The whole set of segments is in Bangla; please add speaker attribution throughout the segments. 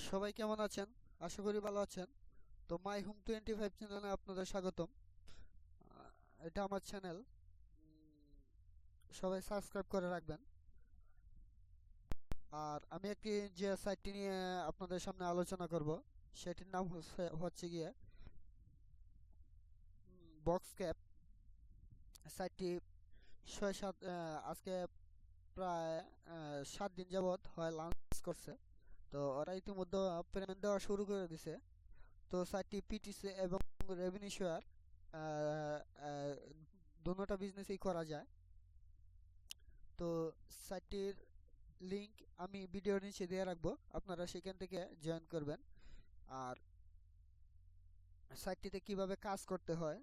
Speaker 1: সবাই কেমন আছেন? আশা করি ভালো আছেন। তো মাই হোম 25 চ্যানেলে আপনাদের স্বাগতম। এটা আমার চ্যানেল। সবাই সাবস্ক্রাইব করে রাখবেন। আর আমি একটি যে সাইটটি নিয়ে আপনাদের সামনে আলোচনা করব সেটির নাম হচ্ছে গিয়ে বক্স ক্যাপ। সাইটটি 6-7 আজকে প্রায় 7 দিন যাবৎ হয় লঞ্চ করছে। তো ওরা ইতিমধ্যে পেমেন্ট দেওয়া শুরু করে দিছে। তো সাইটটি পিটিসি এবং রেভিনিউ শেয়ার দুটোটা বিজনেসই করা যায়। তো সাইটটির লিংক আমি ভিডিওর নিচে দিয়ে রাখবো, আপনারা সেখান থেকে জয়েন করবেন। আর সাইটটিতে কিভাবে কাজ করতে হয়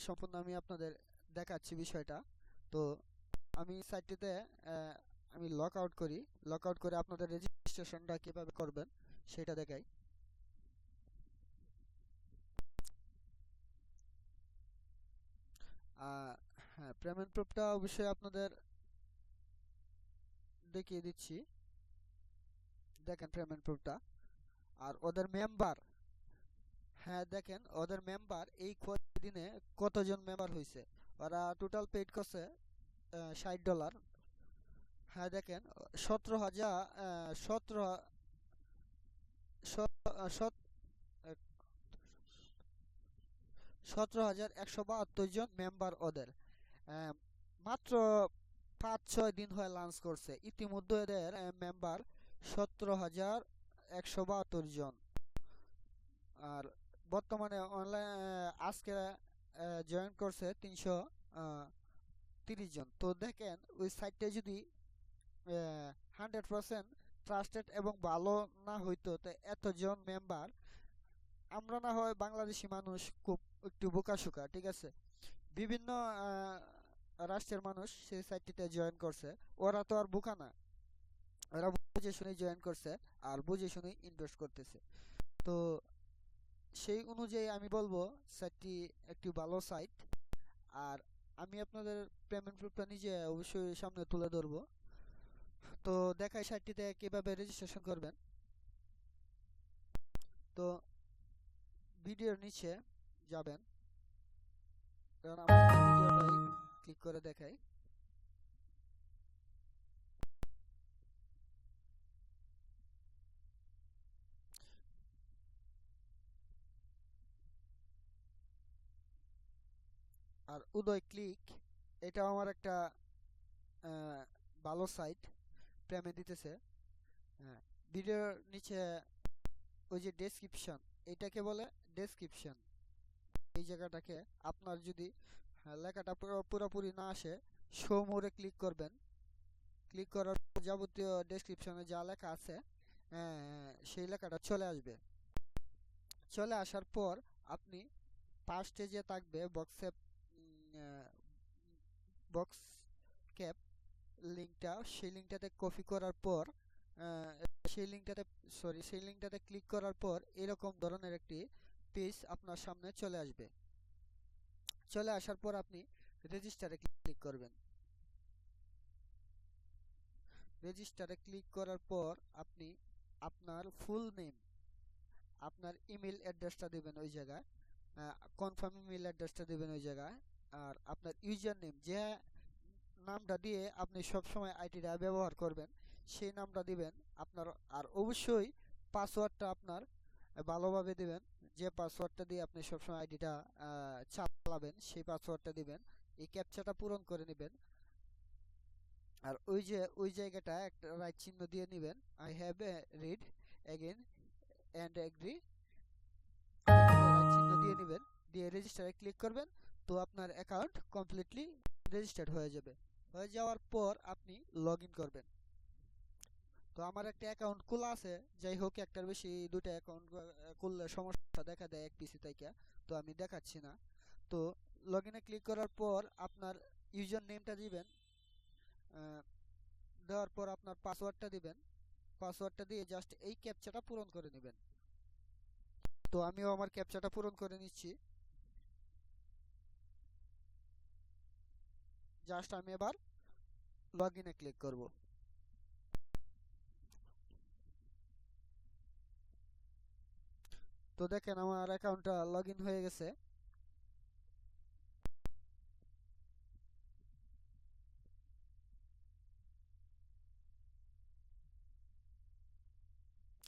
Speaker 1: সম্পূর্ণ আমি আপনাদের দেখাচ্ছি বিষয়টা। তো আমি সাইটটিতে আমি লগ আউট করি, লগ আউট করে আপনাদের রেজিস্ট্রেশনটা কিভাবে করবেন সেটা দেখাই। হ্যাঁ, পেমেন্ট প্রুফটা অবশ্যই আপনাদের দেখিয়ে দিচ্ছি। দেখেন পেমেন্ট প্রুফটা। আর ওদের মেম্বার, হ্যাঁ দেখেন ওদের মেম্বার এই দিনে কতজন মেম্বার হয়েছে। ওরা টোটাল পেইড করছে $60। হ্যাঁ দেখেন 17,000 17 17,172 জন মেম্বার ওদের। মাত্র 5-6 দিন হয় লঞ্চ করছে, ইতিমধ্যে এদের মেম্বার 17,172 জন। আর বর্তমানে অনলাইন আজকে জয়েন করছে 330 জন। তো দেখেন ওই সাইটটা যদি 100% ট্রাস্টেড এবং ভালো না হইতো তো এতজন মেম্বার, আমরা না হয় বাংলাদেশি মানুষ খুব একটু বোকাশোকা, ঠিক আছে, বিভিন্ন রাষ্ট্রের মানুষ সেই সাইটটিতে জয়েন করছে। ওরা তো আর বোকা না, ওরা বুঝে শুনে জয়েন করছে আর বুঝে শুনে ইনভেস্ট করতেছে। তো সেই অনুযায়ী আমি বলবো সাইটটি একটি ভালো সাইট। আর আমি আপনাদের পেমেন্ট প্রুফটা নিজে অবশ্যই সামনে তুলে ধরবো। তো দেখাই সাইটটিতে কিভাবে রেজিস্ট্রেশন করবেন। তো ভিডিওর নিচে যাবেন, কারণ আমি ভিডিওটাই ক্লিক করে দেখাই। আর উদয় ক্লিক, এটা আমার একটা ভালো সাইট, প্রেমে দিতেছে। হ্যাঁ, ভিডিওর নিচে ওই যে ডেসক্রিপশন, এটাকে বলে ডেসক্রিপশন। এই জায়গাটাকে আপনার যদি লেখাটা পুরোপুরি না আসে, শো মোরে ক্লিক করবেন। ক্লিক করার পর যাবতীয় ডেসক্রিপশনে যা লেখা আছে সেই লেখাটা চলে আসবে। চলে আসার পর আপনি ফার্স্টে যে থাকবে বক্সে বক্স ক্যাপ লিঙ্কটা, সেই লিঙ্কটাতে কপি করার পর সেই লিঙ্কটাতে সেই লিঙ্কটাতে ক্লিক করার পর এরকম ধরনের একটি পেজ আপনার সামনে চলে আসবে। চলে আসার পর আপনি রেজিস্টারে ক্লিক করবেন। রেজিস্টারে ক্লিক করার পর আপনি আপনার ফুল নেম, আপনার ইমেল অ্যাড্রেসটা দেবেন ওই জায়গায়, কনফার্ম ইমেল অ্যাড্রেসটা দেবেন ওই জায়গায়। আর আপনার ইউজার নেম, যে নামটা দিয়ে আপনি সবসময় আইডিটা ব্যবহার করবেন, সেই নামটা দিবেন আপনার। আর অবশ্যই পাসওয়ার্ডটা আপনার ভালোভাবে দিবেন, যে পাসওয়ার্ডটা দিয়ে আপনি সবসময় আইডিটা চালাবেন সেই পাসওয়ার্ডটা দিবেন। এই ক্যাপচাটা পূরণ করে নেবেন। আর ওই যে ওই জায়গাটা একটা রাইট চিহ্ন দিয়ে নেবেন, I have a read again and agree, right চিহ্ন দিয়ে নেবেন, দিয়ে রেজিস্টারে ক্লিক করবেন। তো আপনার অ্যাকাউন্ট কমপ্লিটলি রেজিস্টার্ড হয়ে যাবে। হয়ে যাওয়ার পর আপনি লগ ইন করবেন। তো আমার একটা অ্যাকাউন্ট খোলা আছে, যাই হোক একটার বেশি দুটো অ্যাকাউন্ট খুললে সমস্যা দেখা দেয় এক পিসি থেকে, তো আমি দেখাচ্ছি না। তো লগ ইনে ক্লিক করার পর আপনার ইউজার নেমটা দিবেন, দেওয়ার পর আপনার পাসওয়ার্ডটা দিবেন। পাসওয়ার্ডটা দিয়ে জাস্ট এই ক্যাপচাটা পূরণ করে নেবেন। তো আমিও আমার ক্যাপচাটা পূরণ করে নিচ্ছি। জাস্ট আমি এবার লগ ইনে ক্লিক করব। তো দেখেন আমার অ্যাকাউন্টটা লগ ইন হয়ে গেছে।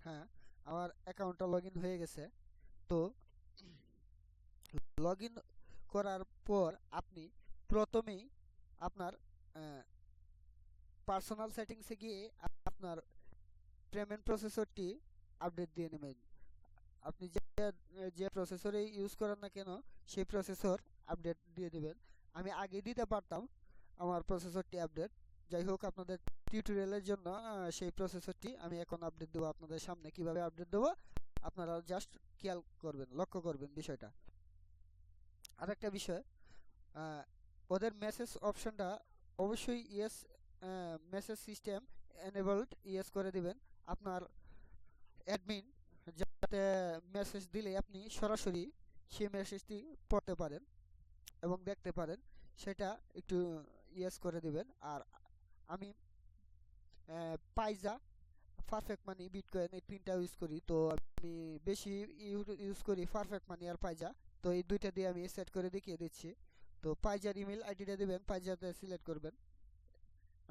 Speaker 1: হ্যাঁ, আমার অ্যাকাউন্টটা লগ ইন হয়ে গেছে। তো লগ ইন করার পর আপনি প্রথমেই আপনার পার্সোনাল সেটিংসে গিয়ে আপনার পেমেন্ট প্রসেসরটি আপডেট দিয়ে নেবেন। আপনি যে যে প্রসেসরে ইউজ করেন না কেন সেই প্রসেসর আপডেট দিয়ে দিবেন। আমি আগে দিতে পারতাম আমার প্রসেসরটি আপডেট, যাই হোক আপনাদের টিউটোরিয়ালের জন্য সেই প্রসেসরটি আমি এখন আপডেট দেবো আপনাদের সামনে। কিভাবে আপডেট দেবো আপনারা জাস্ট খেয়াল করবেন, লক্ষ্য করবেন বিষয়টা। আরেকটা বিষয়, ওদের মেসেজ অপশনটা অবশ্যই yes, message system enabled yes করে দিবেন। আপনার অ্যাডমিন যাতে মেসেজ দিলে আপনি সরাসরি সেই মেসেজটি পড়তে পারেন এবং দেখতে পারেন, সেটা একটু ইয়েস করে দিবেন। আর আমি পাইজা, পারফেক্ট মানি, বিটকয়েন এই তিনটা ইউজ করি। তো আমি বেশি ইউজ করি পারফেক্ট মানি আর পাইজা। তো এই দুইটা দিয়ে আমি সেট করে দেখিয়ে দিচ্ছি। তো পাইজার ইমেল আইডিটা দিবেন, পাইজাতে সিলেক্ট করবেন।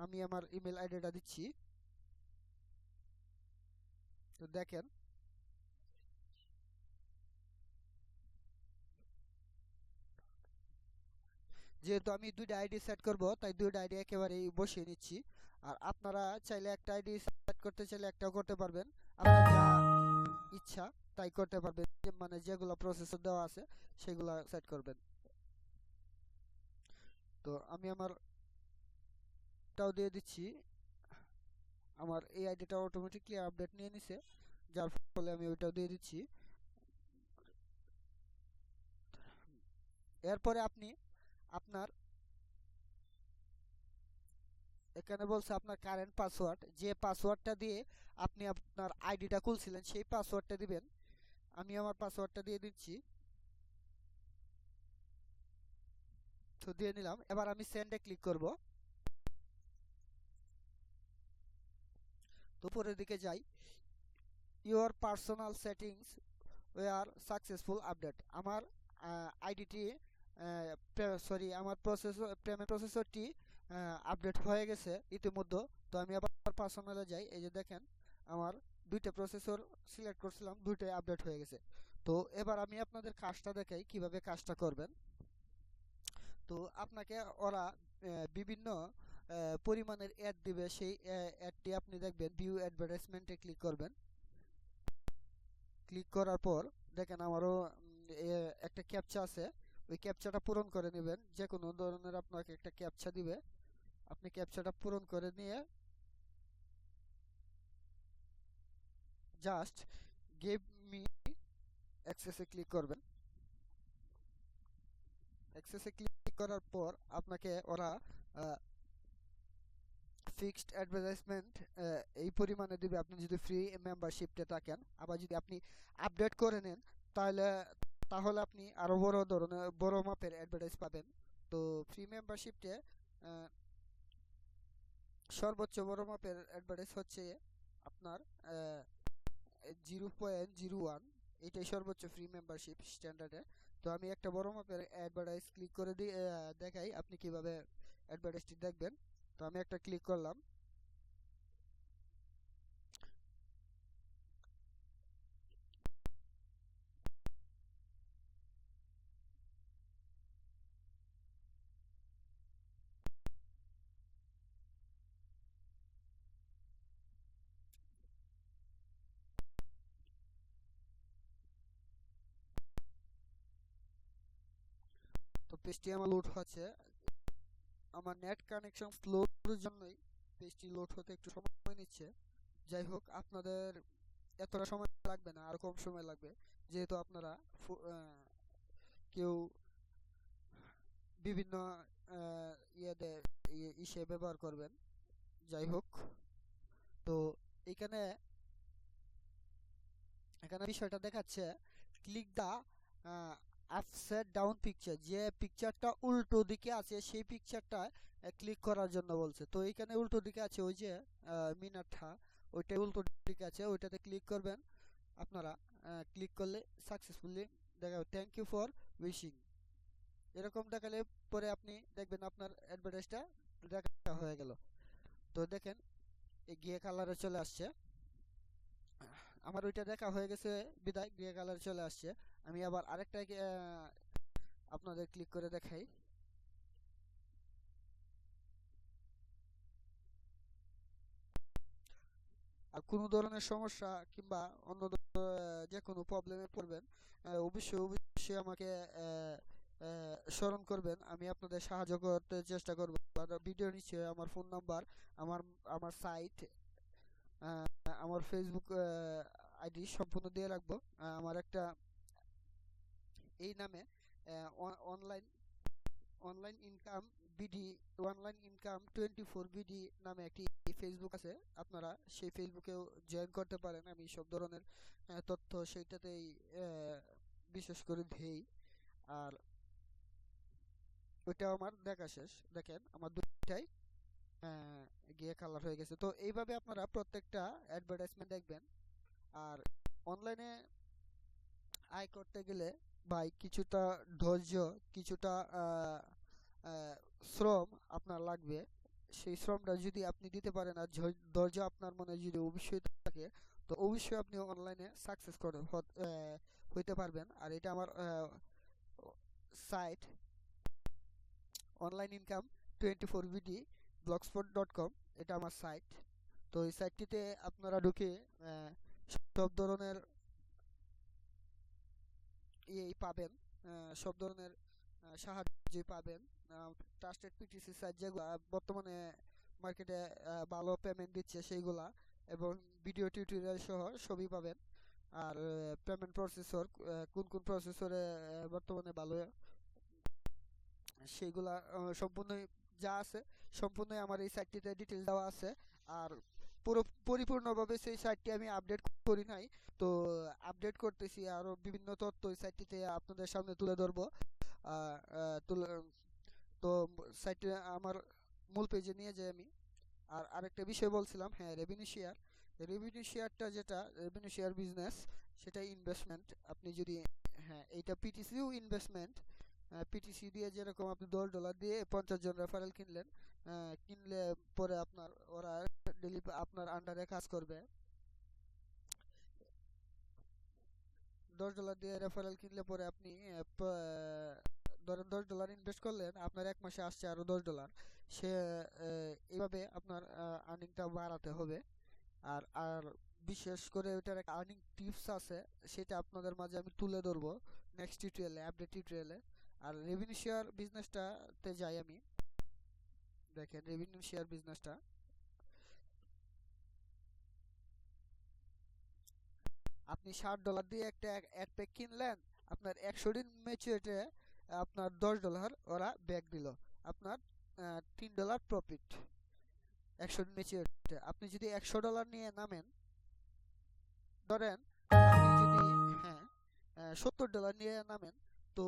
Speaker 1: আমি আমার ইমেল আইডিটা দিচ্ছি। তো দেখেন যেহেতু আমি দুইটা আইডি সেট করব তাই দুইটা আইডি একেবারেই বসিয়ে নিচ্ছি। আর আপনারা চাইলে একটা আইডি সেট করতে চাইলে একটাও করতে পারবেন, আপনার যা ইচ্ছা তাই করতে পারবেন। মানে যেগুলো প্রসেসর দেওয়া আছে সেগুলো সেট করবেন। তো আমি আমারটাও দিয়ে দিচ্ছি। আমার এই আইডিটা অটোমেটিকলি আপডেট নিয়ে নিছে, যার ফলে আমি ওইটাও দিয়ে দিচ্ছি। এরপরে আপনি আপনার এখানে বলছে আপনার কারেন্ট পাসওয়ার্ড, যে পাসওয়ার্ডটা দিয়ে আপনি আপনার আইডিটা খুলছিলেন সেই পাসওয়ার্ডটা দিবেন। আমি আমার পাসওয়ার্ডটা দিয়ে দিচ্ছি। তো দিয়ে নিলাম। এবার আমি সেন্ডে ক্লিক করব। তো উপরের দিকে যাই, your personal settings were successful update. আমার আইডিটি সরি আমার পেমেন্ট প্রসেসরটি আপডেট হয়ে গেছে ইতিমধ্যে। তো আমি আবার পার্সোনালে যাই, এই যে দেখেন আমার দুইটা প্রসেসর সিলেক্ট করছিলাম, দুইটাই আপডেট হয়ে গেছে। তো এবার আমি আপনাদের কাজটা দেখাই কিভাবে কাজটা করবেন। তো আপনাকে ওরা বিভিন্ন পরিমাণের অ্যাড দিবে, সেই অ্যাডটি আপনি দেখবেন ভিউ অ্যাডভার্টাইজমেন্টে ক্লিক করবেন। ক্লিক করার পর দেখেন আমারও একটা ক্যাপচা আছে, ওই ক্যাপচাটা পূরণ করে নেবেন। যে কোনো ধরনের আপনাকে একটা ক্যাপচা দিবে, আপনি ক্যাপচাটা পূরণ করে নিয়ে জাস্ট গিভ মি অ্যাক্সেসে ক্লিক করবেন। অ্যাক্সেসে ক্লিক করার পর আপনাকে ওরা ফিক্সড অ্যাডভার্টাইজমেন্ট এই পরিমাণে দিবে আপনি যদি ফ্রি মেম্বারশিপে থাকেন। আবার যদি আপনি আপডেট করে নেন তাহলে তাহলে আপনি আরও বড় ধরনের বড় মাপের অ্যাডভার্টাইজ পাবেন। তো ফ্রি মেম্বারশিপে সর্বোচ্চ বড় মাপের অ্যাডভার্টাইজ হচ্ছে আপনার 0.01, এটাই সর্বোচ্চ ফ্রি মেম্বারশিপ স্ট্যান্ডার্ডে। তো আমি একটা বড় মাপের অ্যাডভার্টাইজ ক্লিক করে দেখাই আপনি কিভাবে অ্যাডভার্টাইজটি দেখবেন। তো আমি একটা ক্লিক করলাম। তো পেজটি আমার লোড হচ্ছে, আমার নেট কানেকশন স্লোর জন্যই পেজটি লোড হতে একটু সময় নিচ্ছে। যাই হোক আপনাদের এতটা সময় লাগবে না, আর কম সময় লাগবে, যেহেতু আপনারা কেউ বিভিন্ন ইয়েতে ইসে ব্যবহার করবেন। যাই হোক, তো এখানে এখানে বিষয়টা দেখাচ্ছে ক্লিক দা আপসাইড ডাউন পিকচার, যে পিকচারটা উল্টো দিকে আছে সেই পিকচারটা ক্লিক করার জন্য বলছে। তো এখানে উল্টো দিকে আছে ওই যে মিনারটা, ওইটা উল্টো দিকে আছে, ওইটাতে ক্লিক করবেন আপনারা। ক্লিক করলে সাকসেসফুলি দেখাবে থ্যাংক ইউ ফর উইশিং, এরকম দেখালে পরে আপনি দেখবেন আপনার অ্যাডভার্টাইজটা দেখা হয়ে গেল। তো দেখেন এই গ্রে কালারে চলে আসছে, আমার ওইটা দেখা হয়ে গেছে বিদায় গ্রে কালার চলে আসছে। আমি আবার আরেকটা আপনাদের ক্লিক করে দেখাই। আর কোনো ধরনের সমস্যা কিংবা অন্য যে কোনো প্রবলেমে পড়বেন, অবশ্যই অবশ্যই আমাকে স্মরণ করবেন, আমি আপনাদের সাহায্য করতে চেষ্টা করব। ভিডিও নিচে আমার ফোন নাম্বার, আমার আমার সাইট, আমার ফেসবুক আইডি সম্পূর্ণ দিয়ে রাখবো। আমার একটা এই নামে online online income BD, online income 24 BD নামে একটি ফেসবুক আছে, আপনারা সেই ফেসবুকেও জয়েন করতে পারেন। আমি সব ধরনের তথ্য সেইটাতেই বিশেষ করে দেই। আর ওইটা আমার দেখা শেষ, দেখেন আমার দুইটাই গিয়ে কালার হয়ে গেছে। তো এইভাবে আপনারা প্রত্যেকটা অ্যাডভার্টাইজমেন্ট দেখবেন। আর অনলাইনে আয় করতে গেলে ভাই কিছুটা ধৈর্য, কিছুটা শ্রম আপনার লাগবে। সেই শ্রমটা যদি আপনি দিতে পারেন আর ধৈর্য আপনার মনে যদি অবশ্যই থাকে, তো অবশ্যই আপনি অনলাইনে সাকসেস হইতে পারবেন। আর এটা আমার site online income 24 BD blogspot.com, এটা আমার সাইট। তো এই সাইটটিতে আপনারা ঢুকে সব ধরনের পাবেন, সব ধরনের সাহায্য পাবেন। ট্রাস্টেড পিটিসি সাইট যেগুলো বর্তমানে মার্কেটে ভালো পেমেন্ট দিচ্ছে সেইগুলা, এবং ভিডিও টিউটোরিয়াল সহ সবই পাবেন। আর পেমেন্ট প্রসেসর কোন কোন প্রসেসরে বর্তমানে ভালো, সেইগুলা সম্পূর্ণই যা আছে সম্পূর্ণই আমার এই সাইটটিতে ডিটেলস দেওয়া আছে। আর পুরো পরিপূর্ণভাবে সেই সাইটটি আমি আপডেট করি নাই, তো আপডেট করতেছি, আরও বিভিন্ন তথ্য এই সাইটটিতে আপনাদের সামনে তুলে ধরবো। তুলে তো সাইটে আমার মূল পেজে নিয়ে যাই আমি। আর আরেকটা বিষয় বলছিলাম, হ্যাঁ রেভিনিউ শেয়ার, রেভিনিউ শেয়ারটা যেটা রেভিনিউ শেয়ার বিজনেস, সেটা ইনভেস্টমেন্ট। আপনি যদি, হ্যাঁ এইটা পিটিসিও ইনভেস্টমেন্ট, পিটিসি দিয়ে যেরকম আপনি $10 দিয়ে 50 জন রেফারেল কিনলেন, কিনলে পরে আপনার ওরা ডেলি আপনার আন্ডারে কাজ করবে। $10 দিয়ে রেফারেল কিনলে পরে আপনি ধরেন $10 ইনভেস্ট করলেন, আপনার এক মাসে আসছে আরো $10, সে এইভাবে আপনার আর্নিংটা বাড়াতে হবে। আর আর বিশেষ করে ওটার একটা আর্নিং টিপস আছে, সেটা আপনাদের মাঝে আমি তুলে ধরবো নেক্সট টিউটোরিয়ালে, আপডেট টিউটোরিয়ালে। আর রেভিনিউ শেয়ার বিজনেসটাতে যাই আমি। দেখেন রেভিনিউ শেয়ার বিজনেসটা, আপনি $60 দিয়ে একটা অ্যাড প্যাক কিনলেন, আপনার 100 দিন ম্যাচুরিটিতে আপনার $10 ওরা ব্যাক দিল, আপনার $3 প্রফিট 100 দিন ম্যাচুরিটিতে। আপনি যদি $100 নিয়ে নামেন, ধরেন আপনি যদি, হ্যাঁ $70 নিয়ে নামেন, তো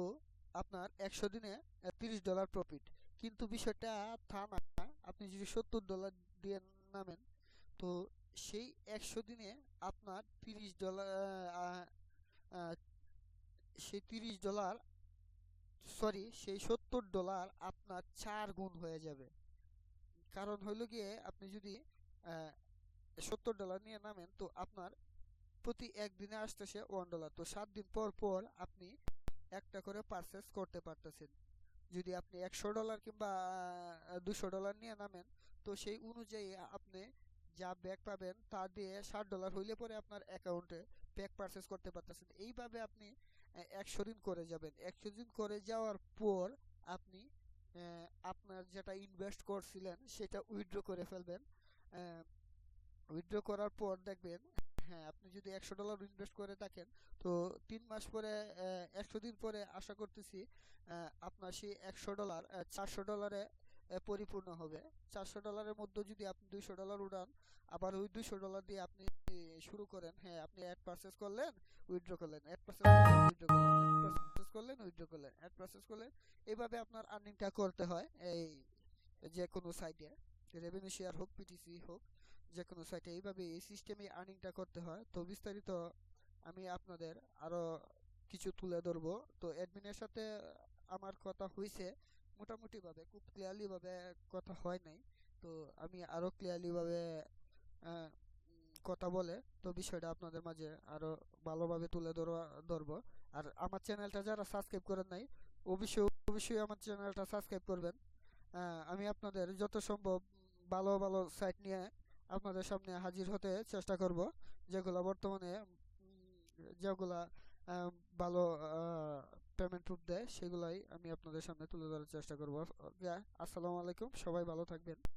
Speaker 1: আপনার 100 দিনে $30 প্রফিট। কিন্তু বিষয়টা তা না, আপনি যদি $70 দিয়ে নামেন, তো সেই 100 দিনে আপনার $30, সেই $30, সরি সেই $70 আপনার 4 গুণ হয়ে যাবে। কারণ হইলো গিয়ে আপনি যদি $70 নিয়ে নামেন, তো আপনার প্রতি একদিনে আসতেছে $1, তো 7 দিন পর পর আপনি একটা করে পারচেস করতে পারতেছেন। যদি আপনি $100 কিংবা $200 নিয়ে নামেন, তো সেই অনুযায়ী আপনি যা ব্যাক পাবেন তা দিয়ে $60 হইলে পরে আপনার অ্যাকাউন্টে ব্যাক পারচেস করতে পারতেছেন। এইভাবে আপনি 100 দিন করে যাবেন। 100 দিন করে যাওয়ার পর আপনি আপনার যেটা ইনভেস্ট করছিলেন সেটা উইথড্র করে ফেলবেন। উইথড্র করার পর দেখবেন, হ্যাঁ আপনি যদি $100 ইনভেস্ট করে থাকেন, তো 3 মাস পরে 100 দিন পরে আশা করতেছি আপনার সেই $100 $400 পরিপূর্ণ হবে। $400 মধ্যে যদি আপনি $200 উড়ান, আবার ওই $200 দিয়ে আপনি শুরু করেন, হ্যাঁ আপনি অ্যাড পারচেস করলেন, উইথড্র করলেন, অ্যাড পারচেস করলেন, উইথড্র করলেন, অ্যাড পারচেস করলেন, উইথড্র করলেন, অ্যাড পারচেস করলেন। এইভাবে আপনার আর্নিংটা করতে হয় এই যে কোনো সাইটে, রেভিনিউ শেয়ার হোক পিটিসি হোক, যে কোনো সাইটে এইভাবে এই সিস্টেমে আর্নিংটা করতে হয়। তো বিস্তারিত আমি আপনাদের আরো কিছু তুলে ধরবো। তো অ্যাডমিনের সাথে আমার কথা হইছে মোটামুটি ভাবে, খুব ক্লিয়ারলি ভাবে কথা হয় নাই। তো আমি আরো ক্লিয়ারলি ভাবে কথা বলে তো বিষয়টা আপনাদের মাঝে আরো ভালোভাবে ধরবো। আর আমার চ্যানেলটা যারা সাবস্ক্রাইব করেন নাই, অবশ্যই অবশ্যই আমার চ্যানেলটা সাবস্ক্রাইব করবেন। আমি আপনাদের যত সম্ভব ভালো ভালো সাইট নিয়ে আপনাদের সামনে হাজির হতে চেষ্টা করব, যেগুলা বর্তমানে যেগুলা আহ, ভালো পেমেন্ট রূপ দেয় সেগুলাই আমি আপনাদের সামনে তুলে ধরার চেষ্টা করব। ওকে, আসসালামু আলাইকুম, সবাই ভালো থাকবেন।